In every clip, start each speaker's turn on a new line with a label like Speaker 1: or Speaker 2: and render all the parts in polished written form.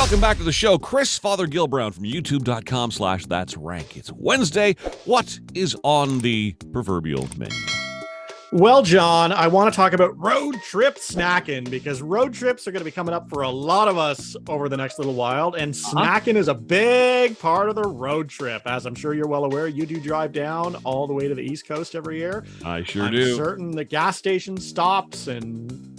Speaker 1: Welcome back to the show. Chris Fothergill Brown from youtube.com/that'srank. It's Wednesday. What is on the proverbial menu?
Speaker 2: Well, John, I want to talk about road trip snacking because road trips are going to be coming up for a lot of us over the next little while. And snacking is a big part of the road trip. As I'm sure you're well aware, you do drive down all the way to the East Coast every year.
Speaker 1: I sure do.
Speaker 2: I'm certain the gas station stops and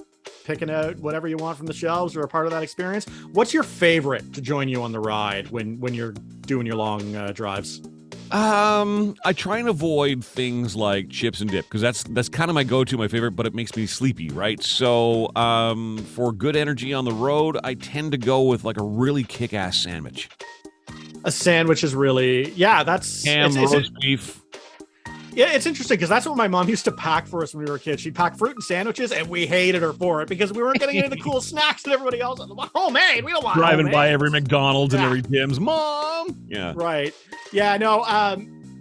Speaker 2: picking out whatever you want from the shelves are a part of that experience. What's your favorite to join you on the ride when you're doing your long drives?
Speaker 1: I try and avoid things like chips and dip because that's kind of my go-to, my favorite, but it makes me sleepy, right? So for good energy on the road, I tend to go with like a really kick-ass sandwich.
Speaker 2: A sandwich is really, that's
Speaker 1: ham, roast beef.
Speaker 2: Yeah, it's interesting because that's what my mom used to pack for us when we were kids. She'd pack fruit and sandwiches, and we hated her for it because we weren't getting any of the cool snacks that everybody else had. Homemade, we don't want
Speaker 1: driving
Speaker 2: homemade.
Speaker 1: by every McDonald's and every Tim's. Mom! Yeah.
Speaker 2: Right. Yeah, no,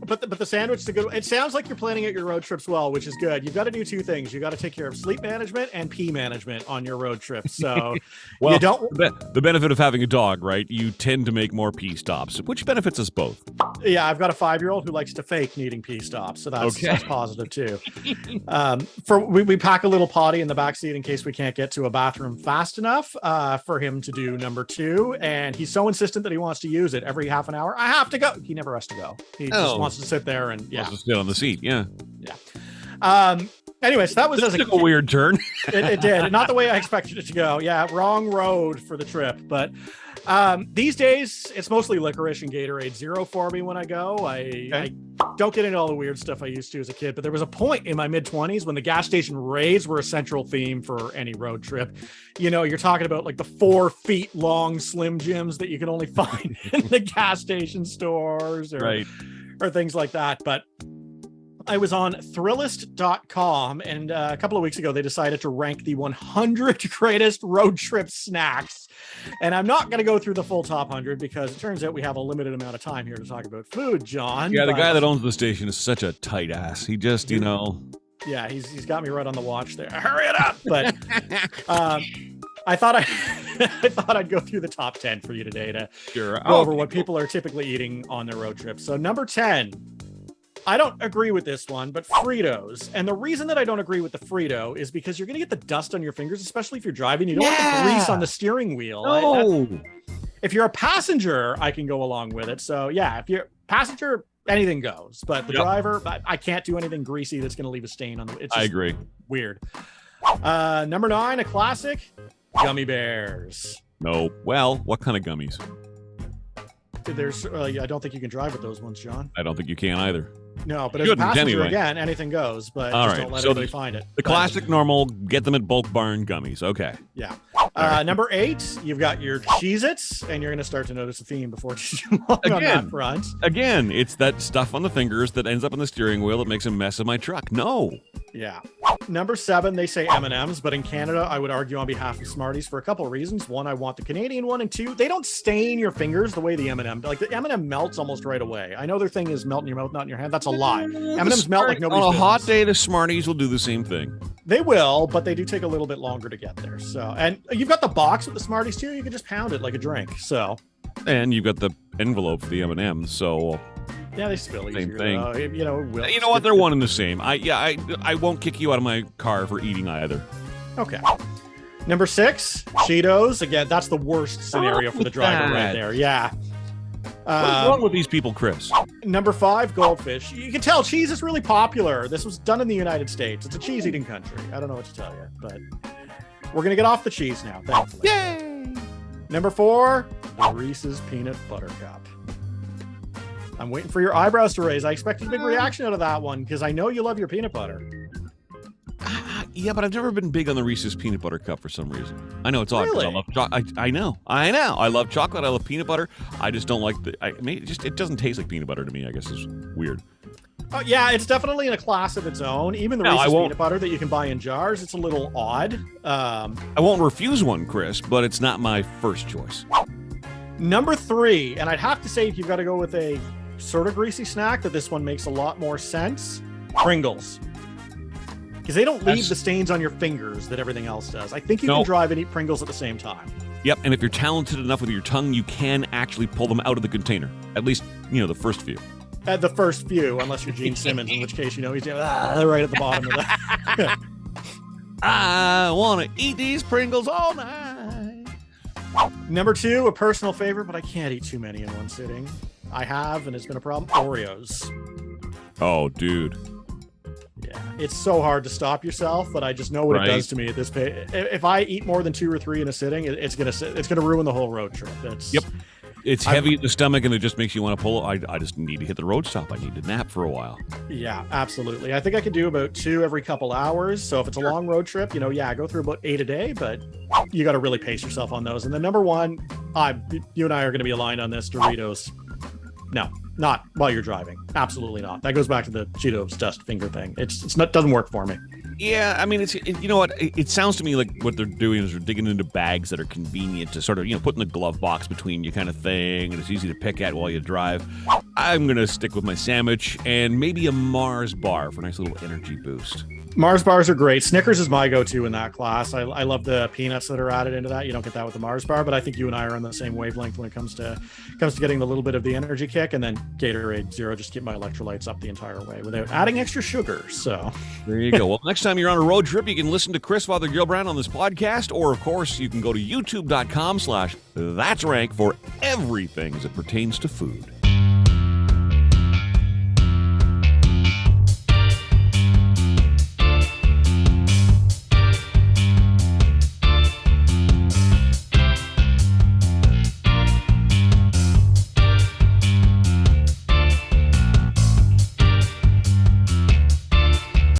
Speaker 2: but the sandwich is a good one. It sounds like you're planning out your road trips well, which is good. You've got to do two things. You got to take care of sleep management and pee management on your road trips. So
Speaker 1: well,
Speaker 2: you don't.
Speaker 1: The benefit of having a dog, right? You tend to make more pee stops, which benefits us both.
Speaker 2: Yeah, I've got a 5-year-old who likes to fake needing pee stops, so that's positive too. We pack a little potty in the back seat in case we can't get to a bathroom fast enough for him to do number 2, and he's so insistent that he wants to use it every half an hour. I have to go. He never has to go. He just wants to sit there and
Speaker 1: wants to sit on the seat. Yeah.
Speaker 2: Anyway, so that was
Speaker 1: a weird turn.
Speaker 2: It did. Not the way I expected it to go. Yeah, wrong road for the trip. But these days, it's mostly licorice and Gatorade Zero for me when I go. I don't get into all the weird stuff I used to as a kid, but there was a point in my mid-20s when the gas station raids were a central theme for any road trip. You know, you're talking about like the 4 feet long Slim Jims that you can only find in the gas station stores or things like that. But I was on Thrillist.com, and a couple of weeks ago, they decided to rank the 100 greatest road trip snacks. And I'm not going to go through the full top 100 because it turns out we have a limited amount of time here to talk about food, John.
Speaker 1: Yeah, the guy that owns the station is such a tight ass. He just,
Speaker 2: Yeah, he's got me right on the watch there. Hurry it up! But I thought I'd go through the top 10 for you today to go over what people are typically eating on their road trips. So number 10. I don't agree with this one, but Fritos. And the reason that I don't agree with the Frito is because you're going to get the dust on your fingers, especially if you're driving. You don't want the grease on the steering wheel.
Speaker 1: No.
Speaker 2: If you're a passenger, I can go along with it. So yeah, if you're a passenger, anything goes. But the driver, I can't do anything greasy that's going to leave a stain on the. It's just
Speaker 1: I agree.
Speaker 2: Weird. Number 9, a classic, gummy bears.
Speaker 1: No. Well, what kind of gummies?
Speaker 2: There's, I don't think you can drive with those ones, John.
Speaker 1: I don't think you can either.
Speaker 2: No, but as a passenger, again, anything goes, but just don't let anybody find it.
Speaker 1: The classic normal, get them at Bulk Barn gummies. Okay.
Speaker 2: Yeah. Number 8, you've got your Cheez-Its, and you're going to start to notice a theme before too long on that front.
Speaker 1: Again, it's that stuff on the fingers that ends up on the steering wheel that makes a mess of my truck. No.
Speaker 2: Yeah. Number 7, they say M&ms, but in Canada, I would argue on behalf of Smarties for a couple of reasons. 1, I want the Canadian one, and 2, they don't stain your fingers the way the M&M. Like the M&M melts almost right away. I know their thing is melt in your mouth, not in your hand. That's a lie. M&Ms melt like nobody's business.
Speaker 1: On a hot day, the Smarties will do the same thing.
Speaker 2: They will, but they do take a little bit longer to get there. So, and you've got the box with the Smarties too. You can just pound it like a drink. So,
Speaker 1: and you've got the envelope for the M&Ms. So.
Speaker 2: Yeah, they spill easier.
Speaker 1: Same thing.
Speaker 2: You know
Speaker 1: what? They're one and the same. I won't kick you out of my car for eating either.
Speaker 2: Okay. Number 6, Cheetos. Again, that's the worst scenario for the driver right there. Yeah.
Speaker 1: What's wrong with these people, Chris?
Speaker 2: Number 5, Goldfish. You can tell cheese is really popular. This was done in the United States. It's a cheese-eating country. I don't know what to tell you, but we're going to get off the cheese now, thankfully.
Speaker 1: Yay!
Speaker 2: Number 4, the Reese's Peanut Butter Cup. I'm waiting for your eyebrows to raise. I expected a big reaction out of that one because I know you love your peanut butter.
Speaker 1: Yeah, but I've never been big on the Reese's Peanut Butter Cup for some reason. I know it's odd because I love chocolate. I know. I love chocolate. I love peanut butter. I just don't like it doesn't taste like peanut butter to me, I guess is weird.
Speaker 2: Yeah, it's definitely in a class of its own. Even the Reese's peanut butter that you can buy in jars, it's a little odd.
Speaker 1: I won't refuse one, Chris, but it's not my first choice.
Speaker 2: Number 3, and I'd have to say if you've got to go with a sort of greasy snack, that this one makes a lot more sense. Pringles. Because they don't leave the stains on your fingers that everything else does. I think you can drive and eat Pringles at the same time.
Speaker 1: Yep, and if you're talented enough with your tongue, you can actually pull them out of the container. At least, the first few.
Speaker 2: At the first few, unless you're Gene Simmons, in which case, he's right at the bottom of that.
Speaker 1: I want to eat these Pringles all night.
Speaker 2: Number 2, a personal favorite, but I can't eat too many in one sitting. I have, and it's been a problem, Oreos.
Speaker 1: Oh, dude.
Speaker 2: Yeah, it's so hard to stop yourself, but I just know what it does to me at this pace. If I eat more than 2 or 3 in a sitting, it's gonna ruin the whole road trip.
Speaker 1: It's heavy in the stomach, and it just makes you want to pull. I just need to hit the road stop. I need to nap for a while.
Speaker 2: Yeah, absolutely. I think I could do about 2 every couple hours. So if it's a long road trip, go through about 8 a day, but you got to really pace yourself on those. And then number 1, you and I are going to be aligned on this, Doritos. No, not while you're driving. Absolutely not. That goes back to the Cheetos dust finger thing. It's not, doesn't work for me.
Speaker 1: Yeah, I mean, you know what? It sounds to me like what they're doing is they're digging into bags that are convenient to sort of, put in the glove box between you kind of thing, and it's easy to pick at while you drive. I'm going to stick with my sandwich and maybe a Mars bar for a nice little energy boost.
Speaker 2: Mars bars are great. Snickers is my go-to in that class. I love the peanuts that are added into that. You don't get that with the Mars bar, but I think you and I are on the same wavelength when it comes to getting the little bit of the energy kick, and then Gatorade Zero, just keep my electrolytes up the entire way without adding extra sugar. So
Speaker 1: there you go. Well, next time you're on a road trip, you can listen to Chris Father Gilbrand on this podcast, or of course you can go to youtube.com/that'srank for everything as it pertains to food.